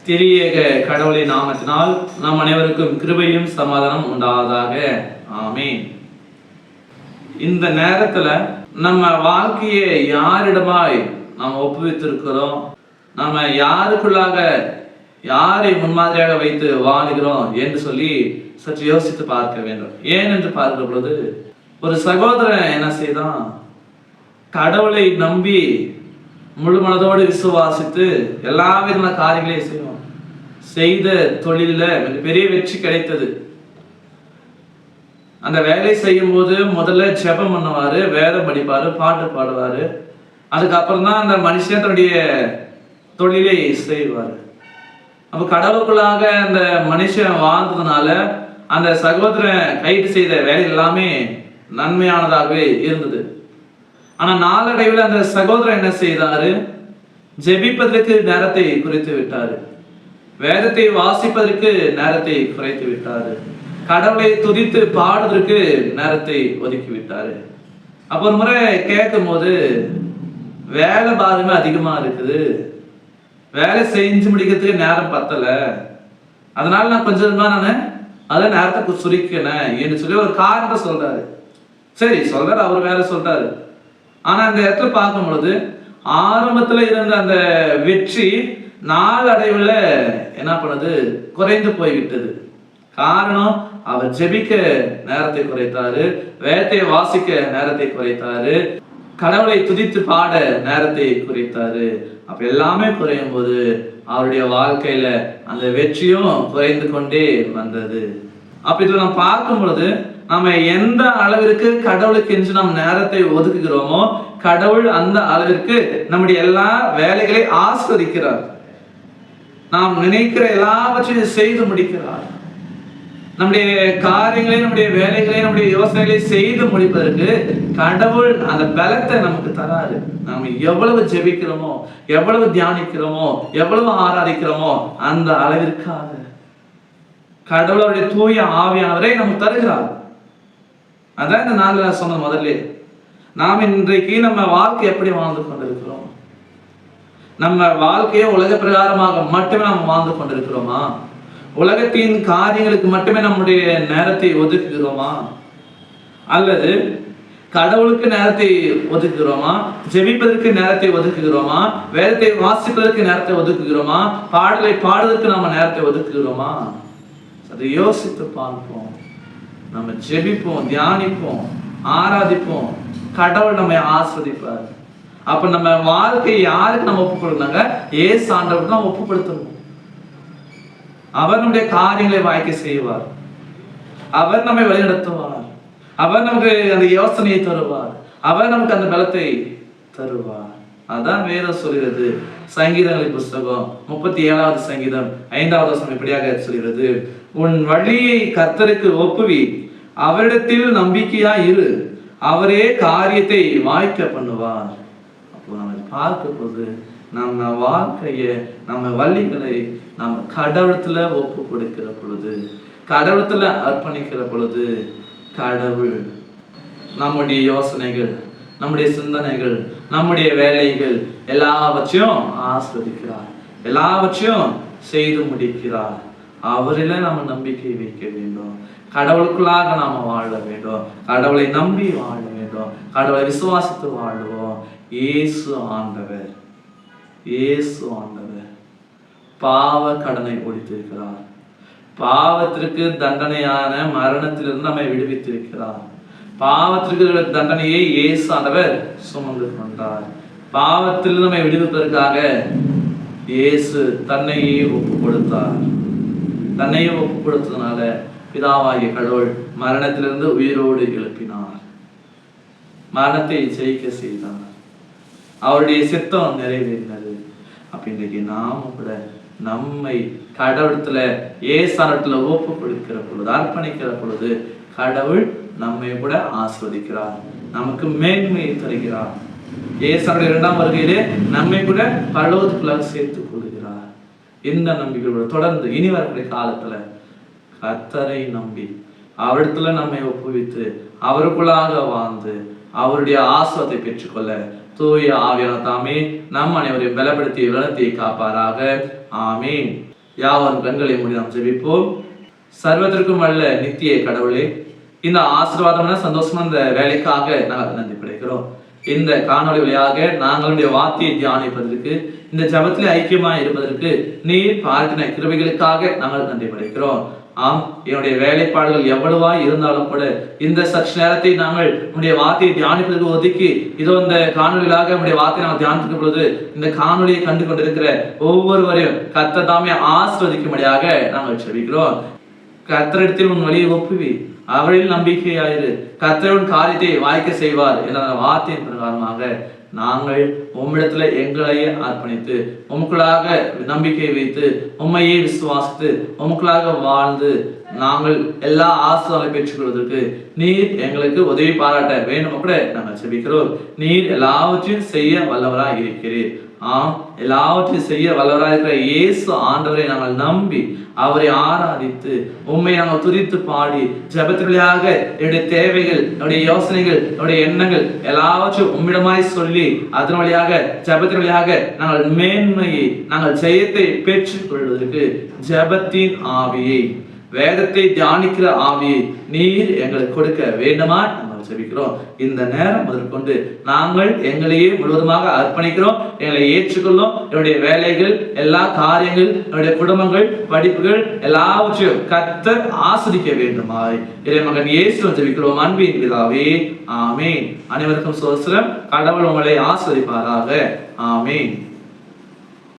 திரியேக கடவுளின் நாமத்தினால் நம் அனைவருக்கும் கிருபையும் சமாதானம் உண்டாவதாக. ஆமீன். இந்த நேரத்துல நம்ம வாழ்க்கையை யாரிடமாய் நாம் ஒப்புவித்திருக்கிறோம், நம்ம யாருக்குள்ளாக யாரை முன்மாதிரியாக வைத்து வாழுகிறோம் என்று சொல்லி சற்று யோசித்து பார்க்க வேண்டும். ஏன் என்று பார்க்கிற பொழுது ஒரு சகோதரன் என்ன செய்தான், கடவுளை நம்பி முழு மனதோடு விசுவாசித்து எல்லா விதமான காரியங்களையும் செய்வோம். செய்த தொழில மிகப்பெரிய வெற்றி கிடைத்தது. அந்த வேலை செய்யும் போது முதல்ல ஜெபம் பண்ணுவாரு, வேதம் படிப்பாரு, பாட்டு பாடுவாரு. அதுக்கப்புறம் தான் அந்த மனுஷன் தன்னுடைய தொழிலை செய்வாரு. அப்ப கடவுளுக்குள்ளாக அந்த மனுஷன் வாழ்ந்ததுனால அந்த சகோதரன் கைது செய்த வேலை எல்லாமே நன்மையானதாகவே இருந்தது. ஆனா நாளடைவில் அந்த சகோதரன் என்ன செய்தாரு, ஜெபிப்பதற்கு நேரத்தை குறைத்து விட்டாரு, வேதத்தை வாசிப்பதற்கு நேரத்தை குறைத்து விட்டாரு, கடவுளை துதித்து பாடுவதற்கு நேரத்தை ஒதுக்கி விட்டாரு. அப்ப ஒரு முறை கேட்கும் போது வேலை பாரமே அதிகமா இருக்குது, வேலை செஞ்சு முடிக்கிறதுக்கு நேரம் பத்தல, அதனால நான் கொஞ்சமா அதை நேரத்தை சுருக்கினேன் என்று சொல்லி ஒரு காரணத்தை சொல்றாரு. சரி சொல்றாரு, அவர் வேலை சொல்றாரு. ஆனா அந்த இடத்துல பார்க்கும் பொழுது ஆரம்பத்துல இருந்த அந்த வெற்றி நாளடைவுல என்ன பண்ணது, குறைந்து போய்விட்டது. காரணம், அவர் ஜெபிக்க நேரத்தை குறைத்தாரு, வேதத்தை வாசிக்க நேரத்தை குறைத்தாரு, கடவுளை துதித்து பாட நேரத்தை குறைத்தாரு. அப்ப எல்லாமே குறையும் போது அவருடைய வாழ்க்கையில அந்த வெற்றியும் குறைந்து கொண்டே வந்தது. அப்ப இதுல நம்ம பார்க்கும் பொழுது நம்ம எந்த அளவிற்கு கடவுளுக்கு என்று நம் நேரத்தை ஒதுக்குகிறோமோ கடவுள் அந்த அளவிற்கு நம்முடைய எல்லா வேலைகளை ஆஸ்வதிக்கிறார். நாம் நினைக்கிற எல்லாவற்றையும் செய்து முடிக்கிறார். நம்முடைய காரியங்களை, நம்முடைய வேலைகளை, நம்முடைய யோசனைகளை செய்து முடிப்பதற்கு கடவுள் அந்த பலத்தை நமக்கு தராரு. நாம் எவ்வளவு ஜெபிக்கிறோமோ, எவ்வளவு தியானிக்கிறோமோ, எவ்வளவு ஆராதிக்கிறோமோ அந்த அளவிற்காக கடவுளுடைய தூய ஆவியானவரை நமக்கு தருகிறார். அதான் இந்த நாள்ல சொன்ன முதல்ல, நாம் இன்றைக்கு நம்ம வாழ்க்கை எப்படி வாழ்ந்து கொண்டிருக்கிறோம்? நம்ம வாழ்க்கையை உலக பிரகாரமாக மட்டுமே நாம் வாழ்ந்து கொண்டிருக்கிறோமா? உலகத்தின் காரியங்களுக்கு மட்டுமே நம்முடைய நேரத்தை ஒதுக்குகிறோமா? அல்லது கடவுளுக்கு நேரத்தை ஒதுக்குகிறோமா? ஜெபிப்பதற்கு நேரத்தை ஒதுக்குகிறோமா? வேதத்தை வாசிப்பதற்கு நேரத்தை ஒதுக்குகிறோமா? பாடலை பாடுவதற்கு நம்ம நேரத்தை ஒதுக்குகிறோமா? அதை யோசித்து பார்ப்போம். நம்ம ஜெபிப்போம், தியானிப்போம், ஆராதிப்போம், கடவுள் நம்மை ஆஸ்வதிப்பார். அப்ப நம்ம வாழ்க்கையை யாருக்கு நம்ம ஒப்பு கொடுத்தாங்க? ஏசு ஆண்டவருக்கு நம்ம ஒப்புப்படுத்தணும். அவர் நம்முடைய காரியங்களை வாய்க்க செய்வார், அவர் நம்மை வழிநடத்துவார், அவர் நமக்கு அந்த யோசனையை தருவார், அவர் நமக்கு அந்த பலத்தை தருவார். அதான் வேதம் சொல்கிறது. சங்கீதங்களின் புஸ்தகம் 37வது சங்கீதம் 5வது வசனம் இப்படியாக சொல்கிறது, உன் வழியை கர்த்தருக்கு ஒப்புவி, அவரிடத்தில் நம்பிக்கையா இரு, அவரே காரியத்தை வாய்க்க பண்ணுவார். அப்போ நம்ம பார்க்க போது நம்ம வாழ்க்கைய, நம்ம வழிகளை நம்ம கடவுளத்துல ஒப்பு கொடுக்கிற பொழுது, கடவுளத்துல அர்ப்பணிக்கிற பொழுது கடவுள் நம்முடைய யோசனைகள், நம்முடைய சிந்தனைகள், நம்முடைய வேலைகள் எல்லாவற்றையும் ஆஸ்வதிக்கிறார், எல்லாவற்றையும் செய்து முடிக்கிறார். அவரில நம்ம நம்பிக்கை வைக்க வேண்டும், கடவுளுக்குள்ளாக நாம வாழ வேண்டும், கடவுளை நம்பி வாழ வேண்டும், கடவுளை விசுவாசித்து வாழுவோம். இயேசு ஆண்டவர், இயேசு ஆண்டவர் பாவ கடனை ஒழித்திருக்கிறார், பாவத்திற்கு தண்டனையான மரணத்திலிருந்து நம்மை விடுவித்திருக்கிறார். பாவத்திற்கு தண்டனையை இயேசு ஆண்டவர் சுமந்து கொண்டார். பாவத்தில் நம்மை விடுவிப்பதற்காக இயேசு தன்னையே ஒப்பு கொடுத்தார். தன்னையே ஒப்பு கொடுத்ததுனால பிதாவாகிய கடவுள் மரணத்திலிருந்து உயிரோடு எழுப்பினார், மரணத்தை ஜெயிக்க செய்தார், அவருடைய சித்தம் நிறைவேறினது. அப்ப இன்றைக்கு நாம கூட நம்மை கடவுளத்துல ஏசானத்துல ஒப்பு கொடுக்கிற பொழுது, அர்ப்பணிக்கிற பொழுது கடவுள் நம்மை கூட ஆஸ்வதிக்கிறார், நமக்கு மேன்மையை தருகிறார். ஏசானுடைய 2ஆம் வருகையிலே நம்மை கூட பரலோகத்துக்குள்ளாக சேர்த்துக் கொள்கிறார். இந்த நம்பிக்கையோட தொடர்ந்து இனி வரக்கூடிய காலத்துல கர்த்தரை நம்பி அவரிடத்துல நம்மை ஒப்புவித்து அவருக்குள்ளாக வாழ்ந்து அவருடைய ஆசீர்வாதத்தை பெற்றுக்கொள்ள தூய ஆவியானவர் தாமே நம் அனைவரையும் பலப்படுத்தி வளர்த்தி காப்பாராக. ஆமீன். யாவரும் கண்களை மூடி நாம் ஜெபிப்போம். சர்வத்திற்கும் வல்ல நித்திய கடவுளே, இந்த ஆசீர்வாதமான சந்தோஷமான இந்த வேலைக்காக நாங்கள் நன்றி படைக்கிறோம். இந்த காணொளி வழியாக நாங்களுடைய வார்த்தையை தியானிப்பதற்கு, இந்த ஜபத்திலே ஐக்கியமாய் இருப்பதற்கு நீர் பார்க்கிற கிருபைகளுக்காக நாங்கள் நன்றி படைக்கிறோம். ஆம், என்னுடைய வேலைப்பாடுகள் எவ்வளவாய் இருந்தாலும் கூட இந்த சற்று நேரத்தை நாங்கள் உடைய வார்த்தையை தியானிப்பதற்கு ஒதுக்கி இதோ இந்த காணொலிகளாக நம்முடைய வார்த்தையை நாங்கள் தியானிக்கும் பொழுது இந்த காணொலியை கண்டு கொண்டிருக்கிற ஒவ்வொருவரையும் கர்த்தர் தாமே ஆசீர்வதிக்கும்படியாக நாங்கள் ஜெபிக்கிறோம். கர்த்தரிடத்தில் உன் வழியை ஒப்புவி, அவரில் நம்பிக்கையாயிரு, கர்த்தரின் காரியத்தை வாய்க்க செய்வார் என்ற வார்த்தையின் பிரகாரமாக நாங்கள் உம்மிடத்துல எங்களையே அர்ப்பணித்து உமக்குள்ளாக நம்பிக்கை வைத்து உண்மையை விசுவாசித்து உமக்குள்ளாக வாழ்ந்து நாங்கள் எல்லா ஆசீர்வாதங்களை பெற்றுக்கொள்வதற்கு நீர் எங்களுக்கு உதவி பாராட்ட வேண்டும் கூட நாங்கள் ஜெபிக்கிறோம். நீர் எல்லாவற்றையும் செய்ய வல்லவராய் இருக்கிறீர். ஆம், எல்லாவற்றையும் செய்ய வல்லவராய் இருக்கிற இயேசு ஆண்டவரை நாங்கள் நம்பி அவரை ஆராதித்து உண்மை நாங்கள் துதித்து பாடி ஜெபத்திற்காக என்னுடைய தேவைகள், என்னுடைய யோசனைகள், என்னுடைய எண்ணங்கள் எல்லாவற்றையும் உம்மிடமாய் சொல்லி அதன் வழியாக ஜெபத்தின் வழியாக நாங்கள் மேன்மையை, நாங்கள் ஜெயத்தை பெற்றுக் கொள்வதற்கு ஜெபத்தின் ஆவியை, வேதத்தை தியானிக்கிற ஆவியை நீர் எங்களுக்கு கொடுக்க வேண்டுமா நாங்கள் ஜெபிக்கிறோம். இந்த நேரம் முதற்கொண்டு நாங்கள் எங்களையே முழுவதுமாக அர்ப்பணிக்கிறோம். எங்களை ஏற்றுக்கொள்ளும். என்னுடைய வேலைகள், எல்லா காரியங்கள், என்னுடைய குடும்பங்கள், படிப்புகள் எல்லாவற்றையும் கர்த்தர் ஆஸ்வதிக்க வேண்டுமாய் இறைமகன் இயேசுவை ஜெபிக்கிறோம் அன்பின் பிதாவே, ஆமென். அனைவருக்கும் ஸ்தோத்திரம். கடவுள் உங்களை ஆஸ்வதிப்பாராக. ஆமென்.